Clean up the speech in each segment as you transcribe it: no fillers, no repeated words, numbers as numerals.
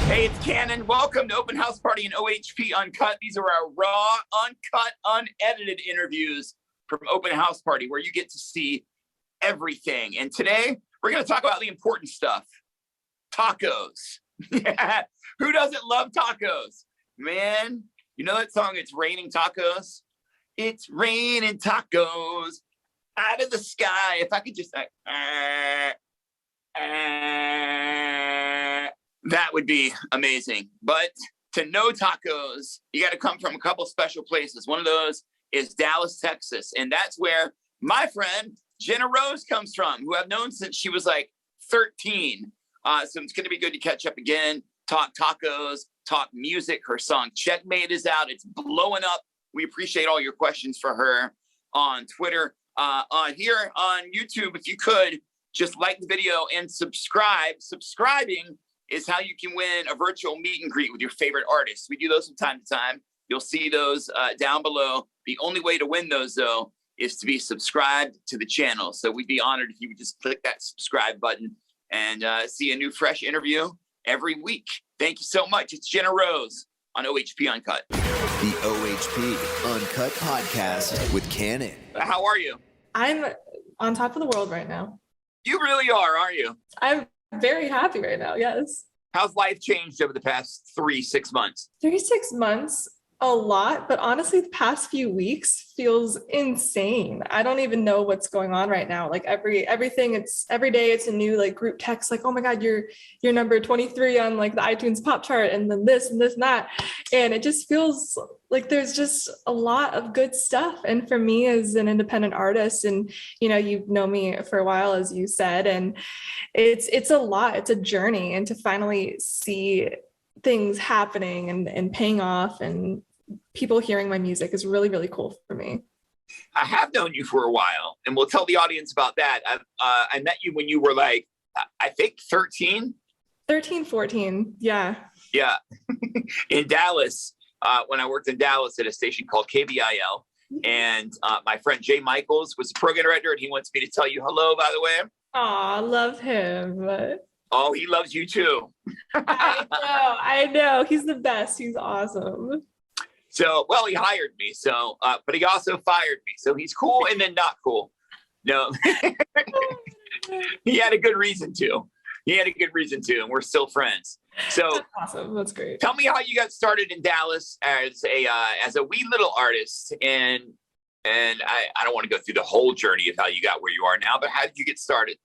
Hey, it's Kannon. Welcome to Open House Party and OHP Uncut. These are our raw, uncut, unedited interviews from Open House Party, where you get to see everything. And today, we're going to talk about the important stuff. Tacos. Who doesn't love tacos? Man, you know that song, It's Raining Tacos? It's raining tacos out of the sky. If I could just that would be amazing. But to know tacos, you got to come from a couple special places. One of those is Dallas, Texas. And that's where my friend Jena Rose comes from, who I've known since she was like 13. So it's going to be good to catch up again, talk tacos, talk music. Her song Checkmate is out. It's blowing up. We appreciate all your questions for her on Twitter. On here on YouTube, if you could, just like the video and subscribe. Subscribing is how you can win a virtual meet and greet with your favorite artists. We do those from time to time. You'll see those down below. The only way to win those, though, is to be subscribed to the channel. So we'd be honored if you would just click that subscribe button and see a new fresh interview every week. Thank you so much. It's Jena Rose on OHP Uncut. The OHP Uncut Podcast with Kannon. How are you? I'm on top of the world right now. You really are, aren't you? I'm very happy right now, yes. How's life changed over the past 3-6 months? 36 months, a lot, but honestly, the past few weeks feels insane. I don't even know what's going on right now. Like every day it's a new like group text, like, oh my God, you're number 23 on like the iTunes pop chart, and then this and this and that. And it just feels like there's just a lot of good stuff. And for me as an independent artist, and you know, you've known me for a while, as you said, and it's a lot, it's a journey. And to finally see things happening and paying off and people hearing my music is really, really cool for me. I have known you for a while, and we'll tell the audience about that. I met you when you were like, I think 13? 13, 14, yeah. Yeah, in Dallas, when I worked in Dallas at a station called KBIL, and my friend Jay Michaels was the program director, and he wants me to tell you hello, by the way. Aw, love him. Oh, he loves you too. I know. He's the best. He's awesome. So, well, he hired me. So, but he also fired me. So he's cool and then not cool. No, he had a good reason to. And we're still friends. So that's awesome. That's great. Tell me how you got started in Dallas as a wee little artist, and I don't want to go through the whole journey of how you got where you are now, but how did you get started?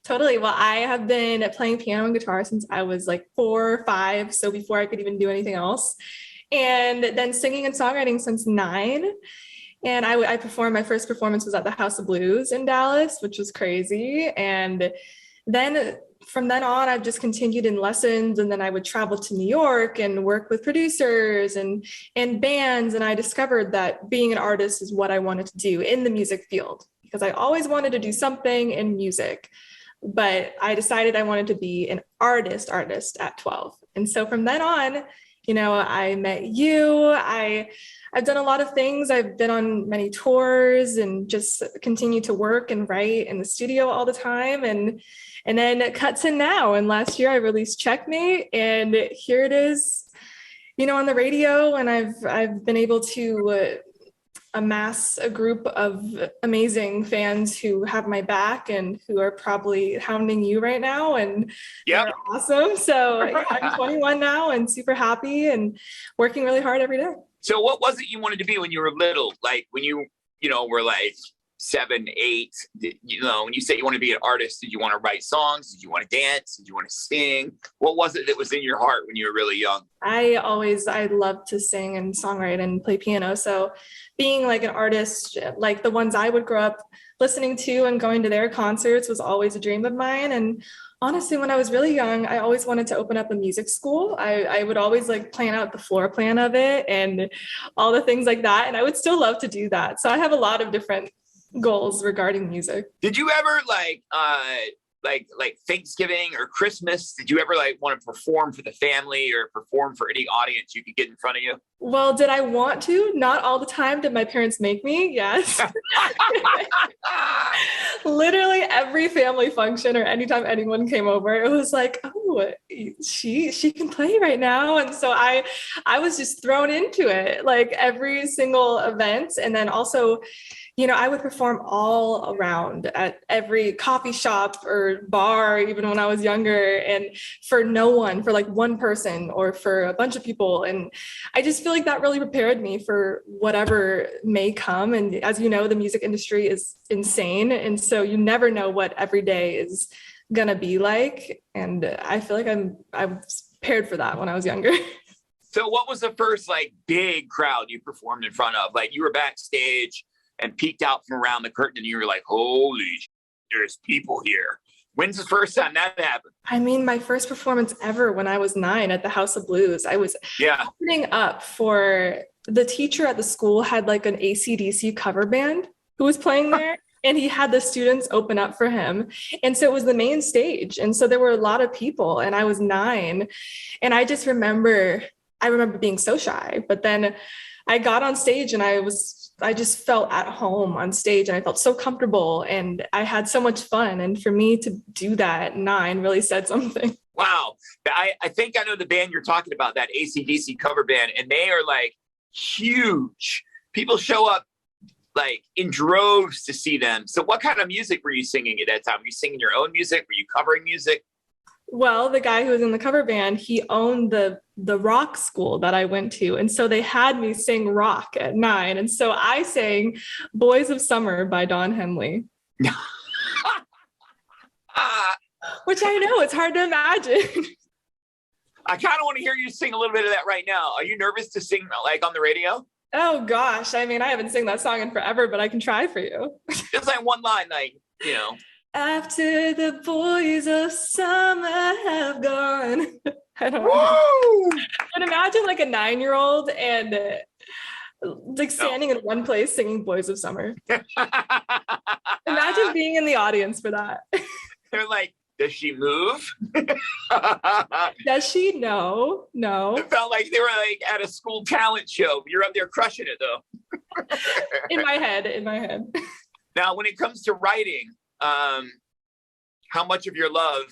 Totally. Well, I have been playing piano and guitar since I was like 4 or 5. So before I could even do anything else. And then singing and songwriting since 9. And I performed, my first performance was at the House of Blues in Dallas, which was crazy. And then from then on, I've just continued in lessons. And then I would travel to New York and work with producers and bands. And I discovered that being an artist is what I wanted to do in the music field, because I always wanted to do something in music. But I decided I wanted to be an artist at 12. And so from then on, you know, I met you. I've done a lot of things. I've been on many tours and just continue to work and write in the studio all the time. And then it cuts in now. And last year I released Checkmate, and here it is, you know, on the radio. And I've been able to amass a group of amazing fans who have my back and who are probably hounding you right now, and they're awesome. So I'm 21 now and super happy and working really hard every day. So what was it you wanted to be when you were little? Like when you were like 7, 8, when you say you want to be an artist, did you want to write songs? Did you want to dance? Did you want to sing? What was it that was in your heart when you were really young? I love to sing and songwrite and play piano. So being like an artist, like the ones I would grow up listening to and going to their concerts, was always a dream of mine. And honestly, when I was really young, I always wanted to open up a music school. I would always like plan out the floor plan of it and all the things like that. And I would still love to do that. So I have a lot of different goals regarding music. Did you ever like Thanksgiving or Christmas? Did you ever like want to perform for the family or perform for any audience you could get in front of you? Well, did I want to? Not all the time. Did my parents make me? Yes. Literally every family function or anytime anyone came over, it was like, oh, she can play right now. And so I was just thrown into it, like every single event. And then also, I would perform all around at every coffee shop or bar, even when I was younger, and for no one, for like one person or for a bunch of people. And I just feel like that really prepared me for whatever may come. And as you know, the music industry is insane. And so you never know what every day is gonna be like. And I feel like I was prepared for that when I was younger. So what was the first like big crowd you performed in front of? Like you were backstage and peeked out from around the curtain and you were like, holy, there's people here. When's the first time that happened? I mean, my first performance ever when I was 9 at the House of Blues, I was opening up for the teacher at the school had like an AC/DC cover band who was playing there. And he had the students open up for him. And so it was the main stage. And so there were a lot of people and I was 9. And I just remember being so shy, but then I got on stage and I just felt at home on stage and I felt so comfortable and I had so much fun. And for me to do that at 9 really said something. Wow. I think I know the band you're talking about, that AC/DC cover band, and they are like huge. People show up like in droves to see them. So what kind of music were you singing at that time? Were you singing your own music? Were you covering music? Well, the guy who was in the cover band, he owned the rock school that I went to. And so they had me sing rock at 9. And so I sang Boys of Summer by Don Henley. Which I know, it's hard to imagine. I kind of want to hear you sing a little bit of that right now. Are you nervous to sing like on the radio? Oh gosh, I mean, I haven't sung that song in forever, but I can try for you. Just like one line, like, After the boys of summer have gone. I don't know. Woo! But imagine like a 9-year-old and like standing in one place singing Boys of Summer. Imagine being in the audience for that. They're like, does she move? Does she? No. It felt like they were like at a school talent show. You're up there crushing it though. In my head. Now, when it comes to writing, how much of your love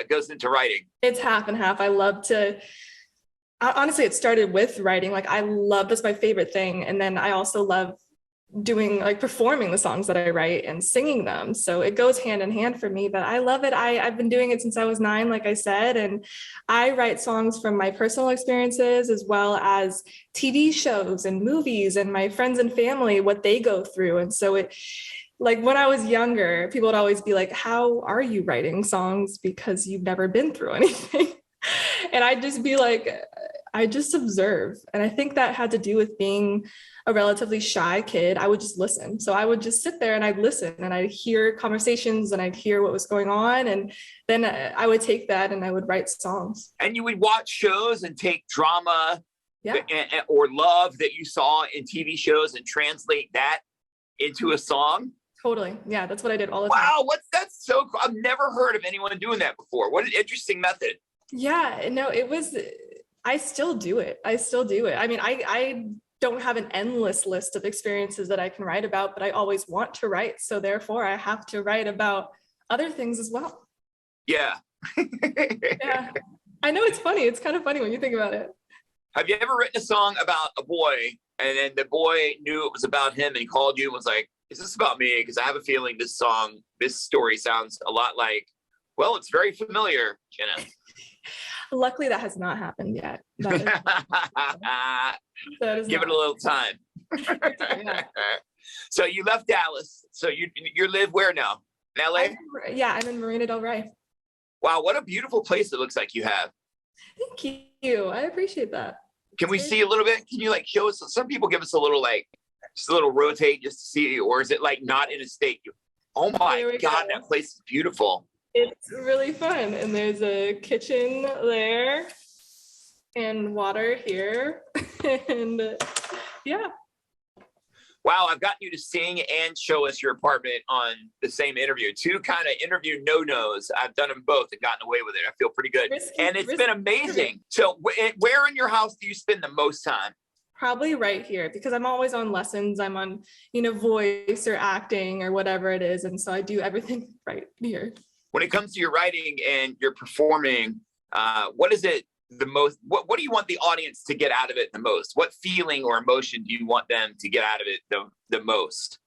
goes into writing? It's half and half. I love to, honestly, it started with writing. Like that's my favorite thing. And then I also love doing like performing the songs that I write and singing them. So it goes hand in hand for me, but I love it. I've been doing it since I was 9, like I said, and I write songs from my personal experiences as well as TV shows and movies and my friends and family, what they go through. And so it, like when I was younger, people would always be like, how are you writing songs? Because you've never been through anything. And I'd just be like, I just observe. And I think that had to do with being a relatively shy kid. I would just listen. So I would just sit there and I'd listen and I'd hear conversations and I'd hear what was going on. And then I would take that and I would write songs. And you would watch shows and take drama or love that you saw in TV shows and translate that into a song? Totally. Yeah, that's what I did all the time. Wow, that's so cool. I've never heard of anyone doing that before. What an interesting method. Yeah, no, I still do it. I mean, I don't have an endless list of experiences that I can write about, but I always want to write. So therefore I have to write about other things as well. Yeah. Yeah. I know it's funny. It's kind of funny when you think about it. Have you ever written a song about a boy and then the boy knew it was about him and he called you and was like, is this about me? Because I have a feeling this story sounds a lot like, well, it's very familiar, Jena. Luckily, that has not happened yet. Give it a little time. Yeah. So you left Dallas. So you live where now? In LA? I'm in Marina Del Rey. Wow, what a beautiful place it looks like you have. Thank you. I appreciate that. Can we see a little bit? Can you like show us? Some people give us a little like, just a little rotate just to see, or is it like not in a state? Oh my God, that place is beautiful. It's really fun. And there's a kitchen there and water here. And yeah. Wow, I've gotten you to sing and show us your apartment on the same interview. Two kind of interview no-nos. I've done them both and gotten away with it. I feel pretty good. And it's been amazing. So where in your house do you spend the most time? Probably right here, because I'm always on lessons. I'm on, voice or acting or whatever it is. And so I do everything right here. When it comes to your writing and your performing, what is it the most, what do you want the audience to get out of it the most? What feeling or emotion do you want them to get out of it the most?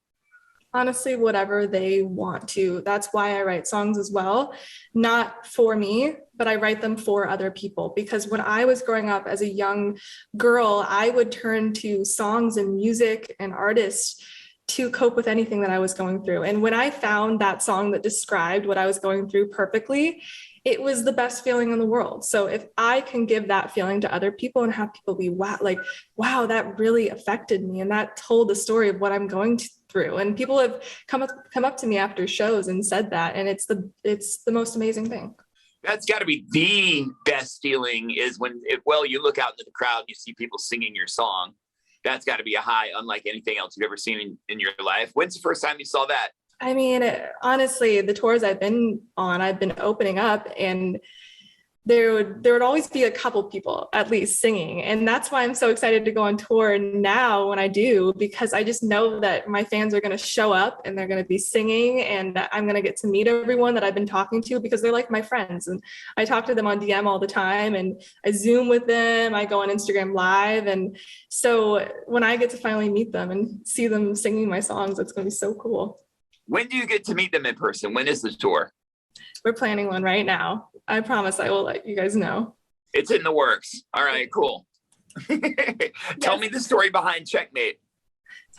Honestly, whatever they want to. That's why I write songs as well. Not for me, but I write them for other people. Because when I was growing up as a young girl, I would turn to songs and music and artists to cope with anything that I was going through. And when I found that song that described what I was going through perfectly, it was the best feeling in the world. So if I can give that feeling to other people and have people be, wow, that really affected me. And that told the story of what I'm going through. And people have come up to me after shows and said that. And it's the most amazing thing. That's got to be the best feeling is when, you look out into the crowd and you see people singing your song. That's got to be a high unlike anything else you've ever seen in your life. When's the first time you saw that? I mean, honestly, the tours I've been on, I've been opening up, and there would always be a couple people at least singing. And that's why I'm so excited to go on tour now when I do, because I just know that my fans are going to show up and they're going to be singing, and I'm going to get to meet everyone that I've been talking to because they're like my friends. And I talk to them on DM all the time, and I Zoom with them. I go on Instagram Live. And so when I get to finally meet them and see them singing my songs, it's going to be so cool. When do you get to meet them in person? When is the tour? We're planning one right now. I promise I will let you guys know. It's in the works. All right, cool. Tell me the story behind Checkmate.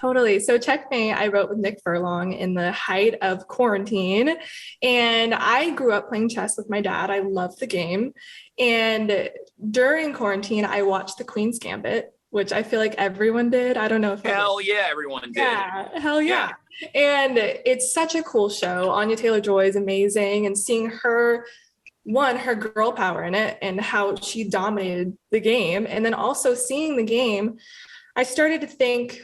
Totally. So Checkmate, I wrote with Nick Furlong in the height of quarantine. And I grew up playing chess with my dad. I loved the game. And during quarantine, I watched the Queen's Gambit, which I feel like everyone did. I don't know if hell yeah, everyone did. Yeah, hell yeah. And it's such a cool show. Anya Taylor-Joy is amazing, and seeing her girl power in it and how she dominated the game, and then also seeing the game, I started to think,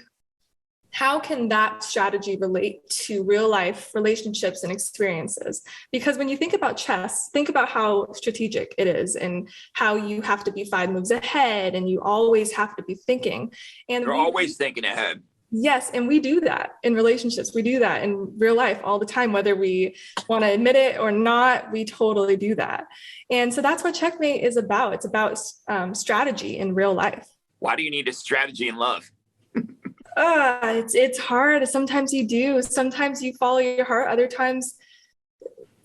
how can that strategy relate to real life relationships and experiences? Because when you think about chess, think about how strategic it is and how you have to be 5 moves ahead and you always have to be thinking. And you're always thinking ahead. Yes, and we do that in relationships. We do that in real life all the time, whether we want to admit it or not, we totally do that. And so that's what Checkmate is about. It's about strategy in real life. Why do you need a strategy in love? It's hard. Sometimes you do. Sometimes you follow your heart. Other times,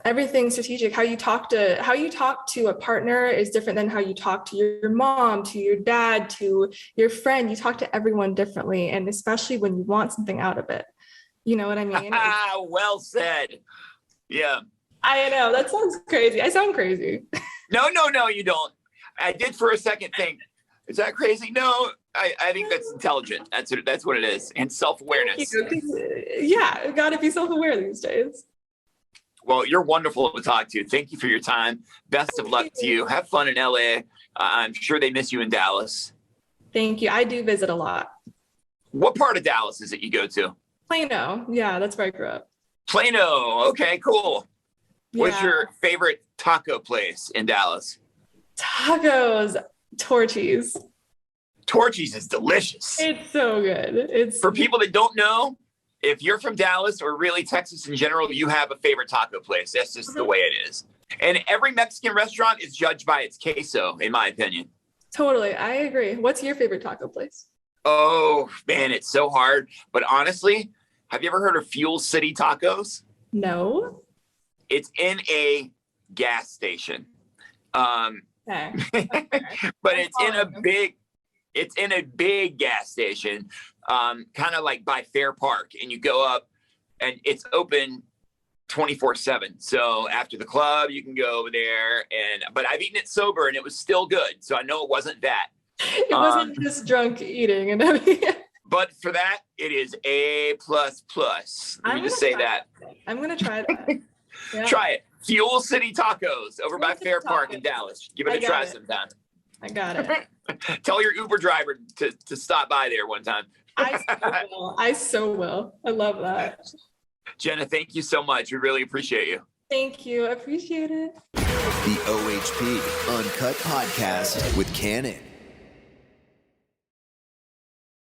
everything's strategic. How you talk to a partner is different than how you talk to your mom, to your dad, to your friend. You talk to everyone differently, and especially when you want something out of it. You know what I mean? Well said. Yeah. I know that sounds crazy. I sound crazy. No, you don't. I did for a second think, is that crazy? No, I think that's intelligent. That's what it is, and self-awareness. Yeah, got to be self-aware these days. Well, you're wonderful to talk to. Thank you for your time. Best of luck to you. Have fun in LA. I'm sure they miss you in Dallas. Thank you. I do visit a lot. What part of Dallas is it you go to? Plano. Yeah, that's where I grew up. Plano. Okay, cool. Yeah. What's your favorite taco place in Dallas? Tacos. Torchy's. Torchy's is delicious. It's so good. For people that don't know, if you're from Dallas or really Texas in general, you have a favorite taco place. That's just the way it is. And every Mexican restaurant is judged by its queso, in my opinion. Totally. I agree. What's your favorite taco place? Oh, man, it's so hard. But honestly, have you ever heard of Fuel City Tacos? No. It's in a gas station. Okay. But it's in a big gas station, kind of like by Fair Park, and you go up and it's open 24/7. So after the club, you can go over there, but I've eaten it sober and it was still good. So I know it wasn't that. It wasn't just drunk eating and everything. But for that, it is A++. Let me just say that. I'm going to try that. Yeah. Try it. Fuel City Tacos over by Fair Park in Dallas. Give it a try sometime. I got it. Tell your Uber driver to stop by there one time. I so will. I love that. Jena, thank you so much. We really appreciate you. Thank you. I appreciate it. The OHP Uncut Podcast with Kannon.